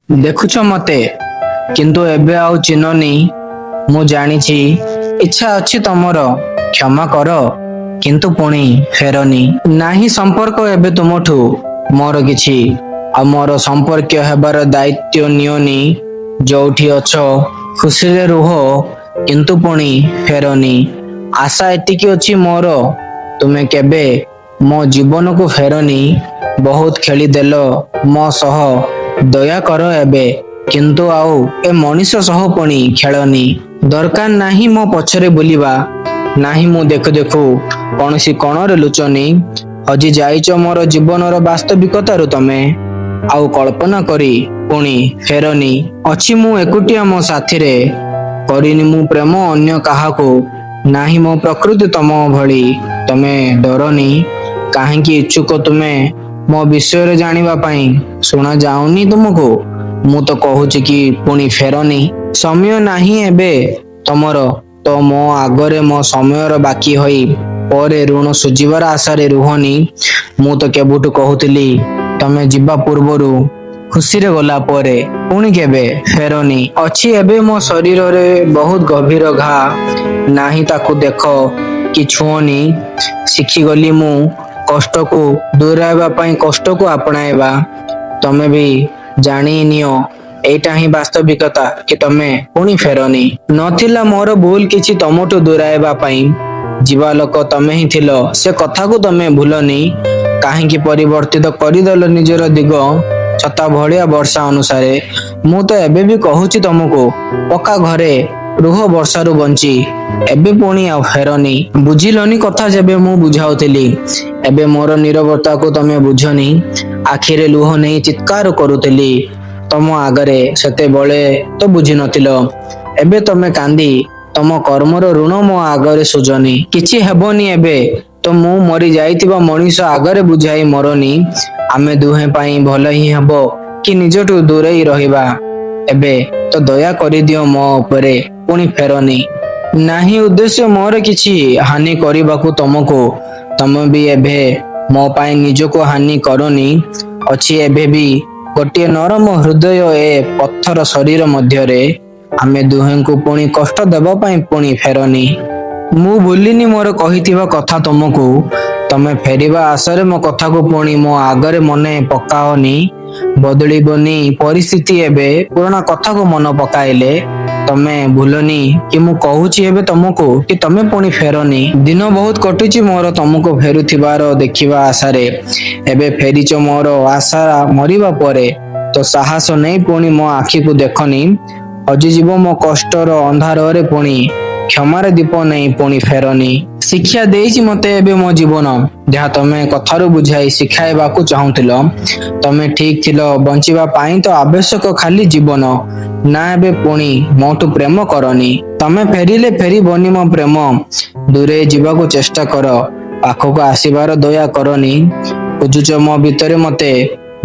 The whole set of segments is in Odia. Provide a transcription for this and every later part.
ଦେଖୁଛ ମତେ କିନ୍ତୁ ଏବେ ଆଉ ଚିହ୍ନନି। ମୁଁ ଜାଣିଛି ଇଚ୍ଛା ଅଛି ତମର, କ୍ଷମା କର କିନ୍ତୁ ପୁଣି ଫେରନି। ନାହିଁ ସମ୍ପର୍କ ଏବେ ତୁମଠୁ ମୋର କିଛି, ଆଉ ମୋର ସମ୍ପର୍କୀୟ ହେବାର ଦାୟିତ୍ୱ ନିଅନି। ଯୋଉଠି ଅଛ ଖୁସିରେ ରୁହ କିନ୍ତୁ ପୁଣି ଫେରନି। ଆଶା ଏତିକି ଅଛି ମୋର, ତୁମେ କେବେ ମୋ ଜୀବନକୁ ଫେରନି। ବହୁତ ଖେଳିଦେଲ ମୋ ସହ, ଦୟାକର ଏବେ କିନ୍ତୁ ଆଉ ଏ ମଣିଷ ସହ ପୁଣି ଖେଳନି। ଦରକାର ନାହିଁ ମୋ ପଛରେ ବୁଲିବା, ନାହିଁ ମୁଁ ଦେଖୁ ଦେଖୁ କୌଣସି କୋଣରେ ଲୁଚନି। ହଜି ଯାଇଛ ମୋର ଜୀବନର ବାସ୍ତବିକତାରୁ ତମେ, ଆଉ କଳ୍ପନା କରି ପୁଣି ଫେରନି। ଅଛି ମୁଁ ଏକୁଟିଆ ମୋ ସାଥିରେ, କରିନି ମୁଁ ପ୍ରେମ ଅନ୍ୟ କାହାକୁ। ନାହିଁ ମୋ ପ୍ରକୃତି ତମ ଭଳି, ତମେ ଡରନି। କାହିଁକି ଇଚ୍ଛୁକ ତୁମେ ମୋ ବିଷୟରେ ଜାଣିବା ପାଇଁ? ଶୁଣା ଯାଉନି ତୁମକୁ? ମୁଁ ତ କହୁଛି କି ପୁଣି ଫେରନି। ସମୟ ନାହିଁ ଏବେ ତମର ତ ମୋ ଆଗରେ ମୋ ସମୟର ବାକି ହୋଇ ପରେ ଋଣ ସୁଝିବାର ଆଶାରେ ରୁହନି। ମୁଁ ତ କେବେଠୁ କହୁଥିଲି ତମେ ଯିବା ପୂର୍ବରୁ, ଖୁସିରେ ଗଲା ପରେ ପୁଣି କେବେ ଫେରନି। ଅଛି ଏବେ ମୋ ଶରୀରରେ ବହୁତ ଗଭୀର ଘା, ନାହିଁ ତାକୁ ଦେଖ କି ଛୁଅନି। ଶିଖିଗଲି ମୁଁ କଷ୍ଟକୁ ଦୂରାଇବା ପାଇଁ କଷ୍ଟକୁ ଆପଣାଇବା। ତମେ ବି ଜାଣି ନିଅ ଏଇଟା ହିଁ ବାସ୍ତବିକତା କି ତମେ ପୁଣି ଫେରନି। ନଥିଲା ମୋର ଭୁଲ କିଛି ତମଠୁ ଦୂରାଇବା ପାଇଁ, ଯିବା ଲୋକ ତମେ ହିଁ ଥିଲ ସେ କଥାକୁ ତମେ ଭୁଲନି। କାହିଁକି ପରିବର୍ତ୍ତିତ କରିଦେଲ ନିଜର ଦିଗ ଛତା ଭଳିଆ ବର୍ଷା ଅନୁସାରେ। ମୁଁ ତ ଏବେ ବି କହୁଛି ତମକୁ, ପକ୍କା ଘରେ ରୁହ ବର୍ଷାରୁ ବଞ୍ଚି, ଏବେ ପୁଣି ଆଉ ଫେରନି। ବୁଝିଲନି କଥା ଯେବେ ମୁଁ ବୁଝାଉଥିଲି, ଏବେ ମୋର ନୀରବତାକୁ ତମେ ବୁଝନି। ଆଖିରେ ଲୁହ ନେଇ ଚିତ୍କାର କରୁଥିଲି ତମ ଆଗରେ, ସେତେବେଳେ ତ ବୁଝି ନଥିଲ। ଏବେ ତମେ କାନ୍ଦି ତମ କର୍ମର ଋଣ ମୋ ଆଗରେ ସୁଝନି। କିଛି ହେବନି ଏବେ ତ ମୁଁ ମରି ଯାଇଥିବା ମଣିଷ ଆଗରେ ବୁଝାଇ ମରନି। ଆମେ ଦୁହେଁ ପାଇଁ ଭଲ ହିଁ ହେବ କି ନିଜଠୁ ଦୂରେଇ ରହିବା। ଏବେ ତ ଦୟା କରିଦିଅ ମୋ ଉପରେ, ପୁଣି ଫେରନି। ନାହିଁ ଉଦ୍ଦେଶ୍ୟ ମୋର କିଛି ହାନି କରିବାକୁ ତମକୁ, ତମେ ବି ଏବେ ମୋ ପାଇଁ ନିଜକୁ ହାନି କରନି। ଅଛି ଏବେ ବି ଗୋଟିଏ ନରମ ହୃଦୟ ଏ ପଥର ଶରୀର ମଧ୍ୟରେ, ଆମେ ଦୁହେଁଙ୍କୁ ପୁଣି କଷ୍ଟ ଦେବା ପାଇଁ ପୁଣି ଫେରନି। ମୁଁ ଭୁଲିନି ମୋର କହିଥିବା କଥା ତମକୁ, ତମେ ଫେରିବା ଆଶାରେ ମୋ କଥାକୁ ପୁଣି ମୋ ଆଗରେ ମନେ ପକାଅନି। ବଦଳିବନି ପରିସ୍ଥିତି ଏବେ ପୁରୁଣା କଥାକୁ ମନେ ପକାଇଲେ। ତମେ ଭୁଲନି କି ମୁଁ କହୁଛି ଏବେ ତମକୁ କି ତମେ ପୁଣି ଫେରନି। ଦିନ ବହୁତ କଟୁଛି ମୋର ତମକୁ ଫେରୁଥିବାର ଦେଖିବା ଆଶାରେ। ଏବେ ଫେରିଛ ମୋର ଆଶା ମରିବା ପରେ, ତ ସାହସ ନେଇ ପୁଣି ମୋ ଆଖିକୁ ଦେଖନି। ହଜିଯିବ ମୋ କଷ୍ଟର ଅନ୍ଧାରରେ ପୁଣି, କ୍ଷମାର ଦୀପ ନେଇ ପୁଣି ଫେରନି। ଶିକ୍ଷା ଦେଇଛି ମତେ ଏବେ ମୋ ଜୀବନ, ଯାହା ତମେ କଥାରୁ ବୁଝାଇ ଶିଖାଇବାକୁ ଚାହୁଁଥିଲ। ତମେ ଠିକ ଥିଲ, ବଞ୍ଚିବା ପାଇଁ ତ ଆବଶ୍ୟକ ଖାଲି ଜୀବନ। ନା ଏବେ ପୁଣି ମୋଠୁ ପ୍ରେମ କରନି। ତମେ ଫେରିଲେ ଫେରିବନି ମୋ ପ୍ରେମ, ଦୂରେଇ ଯିବାକୁ ଚେଷ୍ଟା କର, ପାଖକୁ ଆସିବାର ଦୟା କରନି। ଖୋଜୁଛ ମୋ ଭିତରେ ମତେ,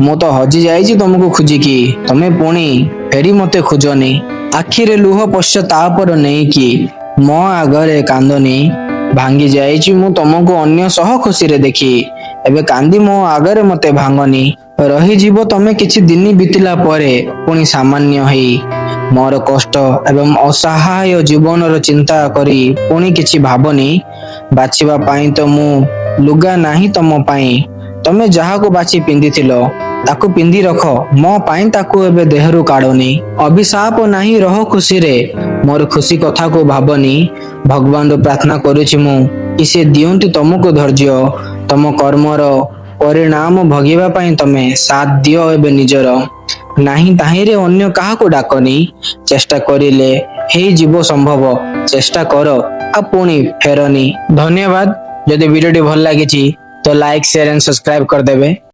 ମୁଁ ତ ହଜି ଯାଇଛି ତମକୁ ଖୋଜିକି, ତମେ ପୁଣି ଫେରି ମତେ ଖୋଜନି। ଆଖିରେ ଲୁହ ପଶ୍ଚାତାପର ନେଇକି ମୋ ଆଗରେ କାନ୍ଦନି। ଭାଙ୍ଗି ଯାଇଛି ମୁଁ ତମକୁ ଅନ୍ୟ ସହ ଖୁସିରେ ଦେଖି, ଏବେ କାନ୍ଦି ମୋ ଆଗରେ ମତେ ଭାଙ୍ଗନି। ରହିଯିବ ତମେ କିଛି ଦିନ ବିତିଲା ପରେ ପୁଣି ସାମାନ୍ୟ ହେଇ, ମୋର କଷ୍ଟ ଏବଂ ଅସହାୟ ଜୀବନର ଚିନ୍ତା କରି ପୁଣି କିଛି ଭାବନି। ବାଛିବା ପାଇଁ ତ ମୁଁ ଲୁଗା ନାହିଁ ତମ ପାଇଁ, ତମେ ଯାହାକୁ ବାଛି ପିନ୍ଧିଥିଲ ତାକୁ ପିନ୍ଧି ରଖ, ମୋ ପାଇଁ ତାକୁ ଏବେ ଦେହରୁ କାଢନି। ଅଭିଶାପ ନାହିଁ ରହ ଖୁସିରେ, ମୋର ଖୁସି କଥାକୁ ଭାବନି। ଭଗବାନରୁ ପ୍ରାର୍ଥନା କରୁଛି ମୁଁ କି ସେ ଦିଅନ୍ତୁ ତମକୁ ଧୈର୍ଯ୍ୟ, ତମ କର୍ମର ପରିଣାମ ଭୋଗିବା ପାଇଁ ତମେ ସାଥ ଦିଅ ଏବେ ନିଜର। ନାହିଁ ତାହିଁରେ ଅନ୍ୟ କାହାକୁ ଡାକନି, ଚେଷ୍ଟା କରିଲେ ହେଇଯିବ ସମ୍ଭବ। ଚେଷ୍ଟା କର ଆଉ ପୁଣି ଫେରନି। ଧନ୍ୟବାଦ। ଯଦି ଭିଡିଓଟି ଭଲ ଲାଗିଛି ତ ଲାଇକ୍, ସେୟାର ଏଣ୍ଡ ସବସ୍କ୍ରାଇବ କରିଦେବେ।